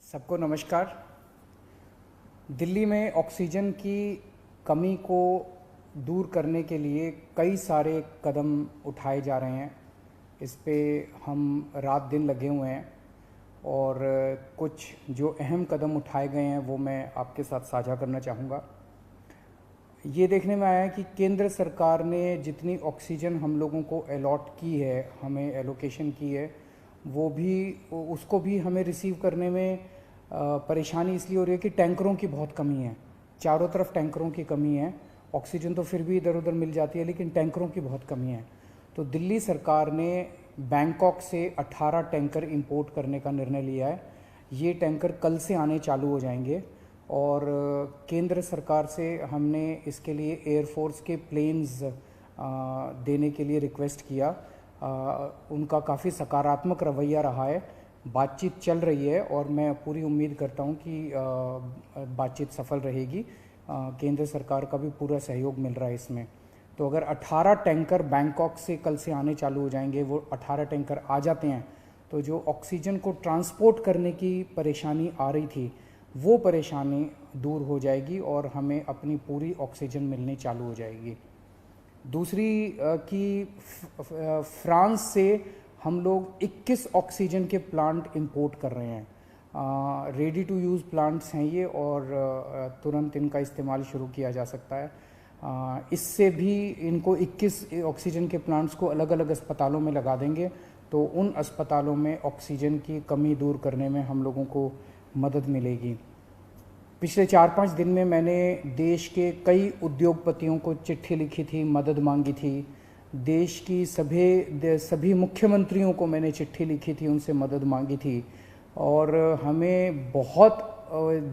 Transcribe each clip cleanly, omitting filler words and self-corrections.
सबको नमस्कार। दिल्ली में ऑक्सीजन की कमी को दूर करने के लिए कई सारे कदम उठाए जा रहे हैं। इस पे हम रात दिन लगे हुए हैं और कुछ जो अहम कदम उठाए गए हैं वो मैं आपके साथ साझा करना चाहूँगा। ये देखने में आया है कि केंद्र सरकार ने जितनी ऑक्सीजन हम लोगों को अलॉट की है, हमें एलोकेशन की है, वो भी उसको भी हमें रिसीव करने में परेशानी इसलिए हो रही है कि टैंकरों की बहुत कमी है। चारों तरफ टैंकरों की कमी है। ऑक्सीजन तो फिर भी इधर उधर मिल जाती है, लेकिन टैंकरों की बहुत कमी है। तो दिल्ली सरकार ने बैंकॉक से 18 टैंकर इंपोर्ट करने का निर्णय लिया है। ये टैंकर कल से आने चालू हो जाएंगे और केंद्र सरकार से हमने इसके लिए एयरफोर्स के प्लेन्स देने के लिए रिक्वेस्ट किया। उनका काफ़ी सकारात्मक रवैया रहा है। बातचीत चल रही है और मैं पूरी उम्मीद करता हूं कि बातचीत सफल रहेगी। केंद्र सरकार का भी पूरा सहयोग मिल रहा है इसमें। तो अगर 18 टैंकर बैंकॉक से कल से आने चालू हो जाएंगे, वो 18 टैंकर आ जाते हैं तो जो ऑक्सीजन को ट्रांसपोर्ट करने की परेशानी आ रही थी वो परेशानी दूर हो जाएगी और हमें अपनी पूरी ऑक्सीजन मिलनी चालू हो जाएगी। दूसरी कि फ्रांस से हम लोग 21 ऑक्सीजन के प्लांट इंपोर्ट कर रहे हैं। रेडी टू यूज़ प्लांट्स हैं ये और तुरंत इनका इस्तेमाल शुरू किया जा सकता है। इससे भी इनको 21 ऑक्सीजन के प्लांट्स को अलग अलग अस्पतालों में लगा देंगे तो उन अस्पतालों में ऑक्सीजन की कमी दूर करने में हम लोगों को मदद मिलेगी। पिछले 4-5 दिन में मैंने देश के कई उद्योगपतियों को चिट्ठी लिखी थी, मदद मांगी थी। देश की सभी मुख्यमंत्रियों को मैंने चिट्ठी लिखी थी, उनसे मदद मांगी थी और हमें बहुत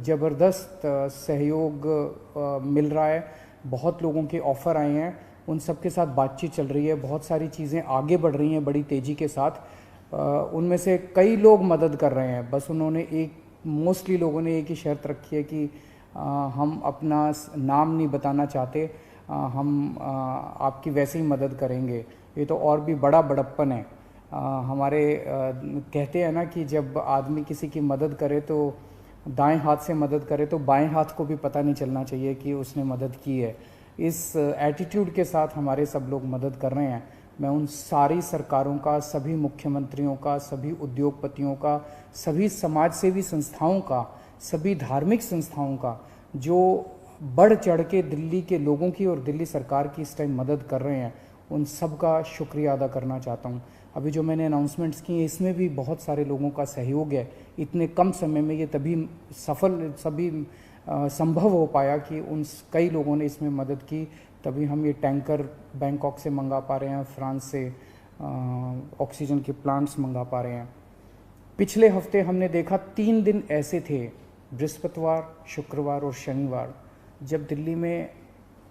ज़बरदस्त सहयोग मिल रहा है। बहुत लोगों के ऑफ़र आए हैं, उन सब के साथ बातचीत चल रही है। बहुत सारी चीज़ें आगे बढ़ रही हैं बड़ी तेज़ी के साथ। उनमें से कई लोग मदद कर रहे हैं। बस उन्होंने मोस्टली लोगों ने एक ही शर्त रखी है कि हम अपना नाम नहीं बताना चाहते, हम आपकी वैसे ही मदद करेंगे। ये तो और भी बड़ा बड़प्पन है। हमारे कहते हैं ना कि जब आदमी किसी की मदद करे तो दाएं हाथ से मदद करे तो बाएं हाथ को भी पता नहीं चलना चाहिए कि उसने मदद की है। इस एटीट्यूड के साथ हमारे सब लोग मदद कर रहे हैं। मैं उन सारी सरकारों का, सभी मुख्यमंत्रियों का, सभी उद्योगपतियों का, सभी समाजसेवी संस्थाओं का, सभी धार्मिक संस्थाओं का जो बढ़ चढ़ के दिल्ली के लोगों की और दिल्ली सरकार की इस टाइम मदद कर रहे हैं, उन सब का शुक्रिया अदा करना चाहता हूं। अभी जो मैंने अनाउंसमेंट्स की हैं इसमें भी बहुत सारे लोगों का सहयोग है। इतने कम समय में ये तभी संभव हो पाया कि उन कई लोगों ने इसमें मदद की, तभी हम ये टैंकर बैंकॉक से मंगा पा रहे हैं, फ्रांस से ऑक्सीजन के प्लांट्स मंगा पा रहे हैं। पिछले हफ्ते हमने देखा 3 दिन ऐसे थे, बृहस्पतिवार, शुक्रवार और शनिवार, जब दिल्ली में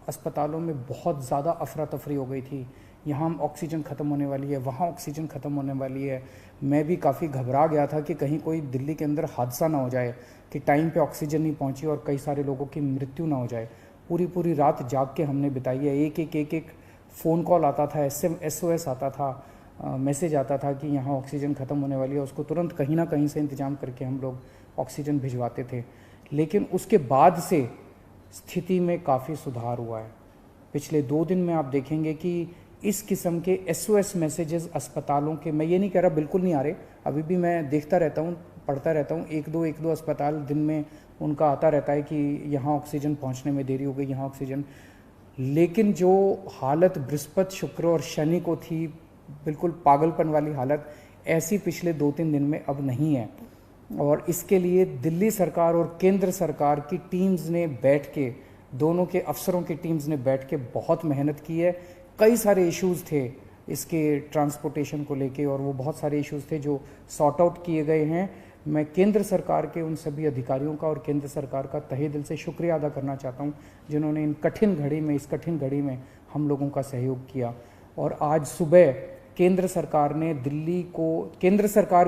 अस्पतालों में बहुत ज़्यादा अफरा तफरी हो गई थी। यहाँ ऑक्सीजन ख़त्म होने वाली है, वहाँ ऑक्सीजन ख़त्म होने वाली है। मैं भी काफ़ी घबरा गया था कि कहीं कोई दिल्ली के अंदर हादसा ना हो जाए कि टाइम पे ऑक्सीजन नहीं पहुँची और कई सारे लोगों की मृत्यु ना हो जाए। पूरी रात जाग के हमने बिताई है। एक फ़ोन कॉल आता था, SOS आता था, मैसेज आता था कि यहाँ ऑक्सीजन ख़त्म होने वाली है। उसको तुरंत कहीं ना कहीं से इंतज़ाम करके हम लोग ऑक्सीजन भिजवाते थे। लेकिन उसके बाद से स्थिति में काफ़ी सुधार हुआ है। पिछले 2 दिन में आप देखेंगे कि इस किस्म के SOS मैसेजेस अस्पतालों के, मैं ये नहीं कह रहा बिल्कुल नहीं आ रहे, अभी भी मैं देखता रहता हूँ, पढ़ता रहता हूँ। एक दो अस्पताल दिन में उनका आता रहता है कि यहाँ ऑक्सीजन पहुँचने में देरी हो गई, यहाँ ऑक्सीजन। लेकिन जो हालत बृहस्पति, शुक्र और शनि को थी, बिल्कुल पागलपन वाली हालत, ऐसी पिछले 2-3 दिन में अब नहीं है। और इसके लिए दिल्ली सरकार और केंद्र सरकार की टीम्स ने बैठ के, दोनों के अफसरों की टीम्स ने बैठ के बहुत मेहनत की है। कई सारे इश्यूज़ थे इसके ट्रांसपोर्टेशन को लेके और वो बहुत सारे इश्यूज़ थे जो सॉर्ट आउट किए गए हैं। मैं केंद्र सरकार के उन सभी अधिकारियों का और केंद्र सरकार का तहे दिल से शुक्रिया अदा करना चाहता हूं जिन्होंने इस कठिन घड़ी में हम लोगों का सहयोग किया। और आज सुबह केंद्र सरकार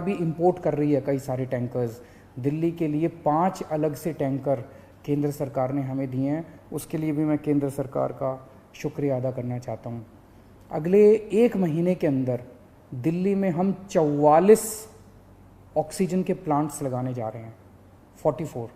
भी इंपोर्ट कर रही है कई सारे टैंकर्स। दिल्ली के लिए 5 अलग से टैंकर केंद्र सरकार ने हमें दिए हैं, उसके लिए भी मैं केंद्र सरकार का शुक्रिया अदा करना चाहता हूं। अगले 1 महीने के अंदर दिल्ली में हम 44 ऑक्सीजन के प्लांट्स लगाने जा रहे हैं। 44।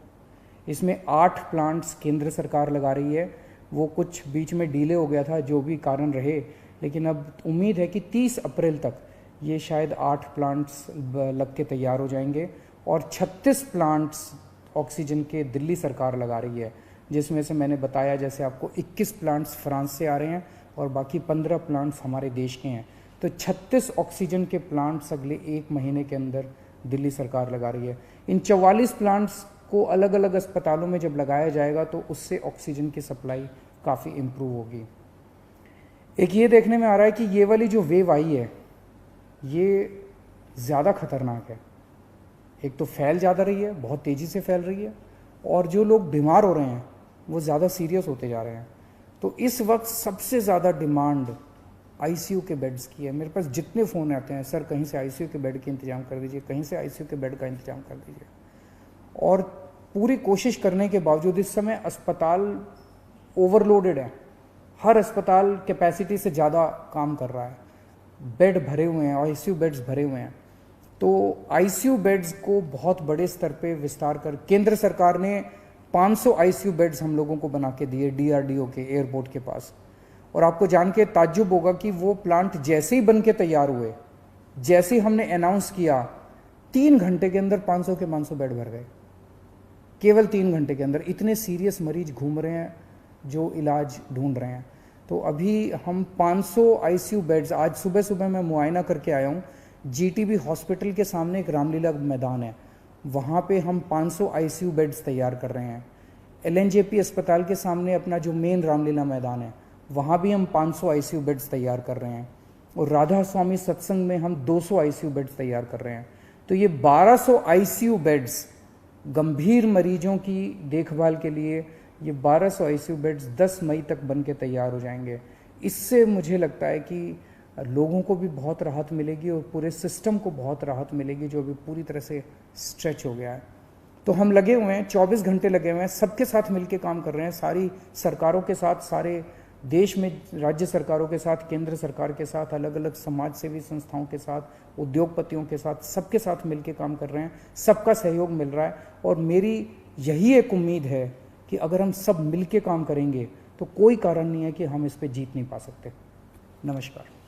इसमें 8 प्लांट्स केंद्र सरकार लगा रही है, वो कुछ बीच में डिले हो गया था, जो भी कारण रहे, लेकिन अब उम्मीद है कि 30 अप्रैल तक ये शायद 8 प्लांट्स लग के तैयार हो जाएंगे और 36 प्लांट्स ऑक्सीजन के दिल्ली सरकार लगा रही है, जिसमें से मैंने बताया जैसे आपको 21 प्लांट्स फ्रांस से आ रहे हैं और बाकी 15 प्लांट्स हमारे देश के हैं। तो 36 ऑक्सीजन के प्लांट्स अगले 1 महीने के अंदर दिल्ली सरकार लगा रही है। इन 44 प्लांट्स को अलग अलग अस्पतालों में जब लगाया जाएगा तो उससे ऑक्सीजन की सप्लाई काफ़ी इम्प्रूव होगी। एक ये देखने में आ रहा है कि ये वाली जो वेव आई है ये ज़्यादा खतरनाक है। एक तो फैल ज़्यादा रही है, बहुत तेज़ी से फैल रही है, और जो लोग बीमार हो रहे हैं वो ज़्यादा सीरियस होते जा रहे हैं। तो इस वक्त सबसे ज़्यादा डिमांड आईसीयू के बेड्स की है। मेरे पास जितने फ़ोन आते हैं, सर कहीं से आईसीयू के बेड के इंतज़ाम कर दीजिए, कहीं से आईसीयू के बेड का इंतज़ाम कर दीजिए। और पूरी कोशिश करने के बावजूद इस समय अस्पताल ओवरलोडेड है, हर अस्पताल कैपेसिटी से ज़्यादा काम कर रहा है, बेड भरे हुए हैं, आईसीयू बेड्स भरे हुए हैं। तो आईसीयू बेड्स को बहुत बड़े स्तर पे विस्तार कर केंद्र सरकार ने 500 आईसीयू बेड्स हम लोगों को बना के दिए डीआरडीओ के एयरपोर्ट के पास। और आपको जान के ताज्जुब होगा कि वो प्लांट जैसे ही बन के तैयार हुए, जैसे ही हमने अनाउंस किया, 3 घंटे के अंदर 500 के 500 बेड भर गए, केवल 3 घंटे के अंदर। इतने सीरियस मरीज घूम रहे हैं जो इलाज ढूंढ रहे हैं। तो अभी हम 500 आईसीयू बेड्स, आज सुबह सुबह मैं मुआयना करके आया हूँ, जीटीबी हॉस्पिटल के सामने एक रामलीला मैदान है, वहाँ पे हम 500 आईसीयू बेड्स तैयार कर रहे हैं। एलएनजेपी अस्पताल के सामने अपना जो मेन रामलीला मैदान है, वहाँ भी हम 500 आईसीयू बेड्स तैयार कर रहे हैं। और राधा स्वामी सत्संग में हम 200 आईसीयू बेड्स तैयार कर रहे हैं। तो ये 1200 आईसीयू बेड्स गंभीर मरीजों की देखभाल के लिए, ये 1200 आईसीयू बेड्स 10 मई तक बन के तैयार हो जाएंगे। इससे मुझे लगता है कि लोगों को भी बहुत राहत मिलेगी और पूरे सिस्टम को बहुत राहत मिलेगी, जो अभी पूरी तरह से स्ट्रेच हो गया है। तो हम लगे हुए हैं, 24 घंटे लगे हुए हैं, सबके साथ मिलके काम कर रहे हैं, सारी सरकारों के साथ, सारे देश में राज्य सरकारों के साथ, केंद्र सरकार के साथ, अलग अलग समाज सेवी संस्थाओं के साथ, उद्योगपतियों के साथ, सबके साथ मिलके काम कर रहे हैं। सबका सहयोग मिल रहा है और मेरी यही एक उम्मीद है कि अगर हम सब मिलके काम करेंगे तो कोई कारण नहीं है कि हम इस पे जीत नहीं पा सकते। नमस्कार।